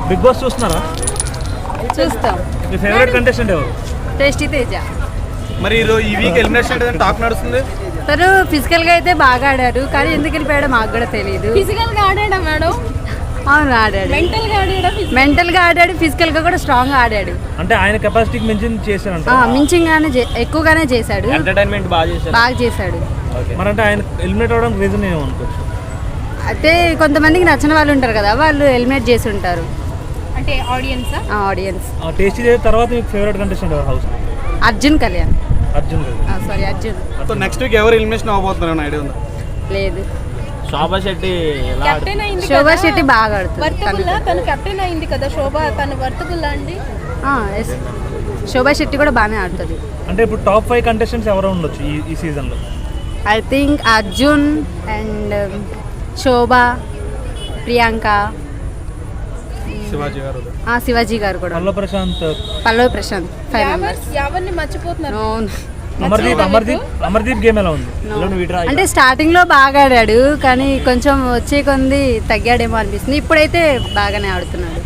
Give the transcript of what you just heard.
Big boss చూస్తున్నారా? చూస్తాం. మీ favourite contestant ఎవరు? టేస్టీ తేజ. మరి ఈ వీక్ ఎలిమినేషన్ టాక్ నడుస్తుంది. తను ఫిజికల్ గా అయితే బాగా ఆడారు, కానీ ఎందుకు వెళ్ళిపోయాడో మాకు కూడా తెలియదు. ఫిజికల్ గా ఆడాడా మేడం? అవును ఆడాడు. మెంటల్ గా ఆడాడు, ఫిజికల్ గా కూడా స్ట్రాంగ్ గా ఆడాడు. అంటే ఆయన కెపాసిటీకి మించి చేశారంట. మించింగానే ఎక్కువగానే చేశాడు. ఎంటర్టైన్మెంట్ బాగా చేశాడు. మరి అంటే ఆయన ఎలిమినేట్ అవడానికి రీజన్ ఏమనుకోవచ్చు? అయితే కొంతమందికి నచ్చిన వాళ్ళు ఉంటారు కదా, వాళ్ళు ఎలిమినేట్ చేసి ఉంటారు. అంటే ఆడియన్స్. టేస్టీ తర్వాత మీకు ఫేవరెట్ కంటెస్టెంట్ ఎవరు house? Arjun Kalyan. Sorry Arjun. So next week ఎవరు ఎలిమినేషన్ అవ్వబోతున్నారు ఐడియా ఉందా? లేదు. శోభా శెట్టి బాగా ఆడుతుంది. తను కెప్టెన్ అయింది కదా శోభ, తను వర్తకుల్లా అండి. శోభా శెట్టి కూడా బాగానే ఆడుతుంది. అంటే ఇప్పుడు టాప్ 5 కంటెస్టెంట్స్ ఎవరు ఉండొచ్చు ఈ సీజన్ లో? ఐ థింక్ అర్జున్ అండ్ శోభ, ప్రియాంక, శివాజీ గారు కూడా. పల్లవి ప్రశాంత్ 5 మెంబర్స్. ఎవరిని మర్చిపోతున్నారు? అమర్దీప్ గేమ్ ఎలా ఉంది? అంటే స్టార్టింగ్ లో బాగా ఆడాడు, కానీ కొంచెం వచ్చే కొంది తగ్గాడేమో అనిపిస్తుంది. ఇప్పుడైతే బాగానే ఆడుతున్నాడు.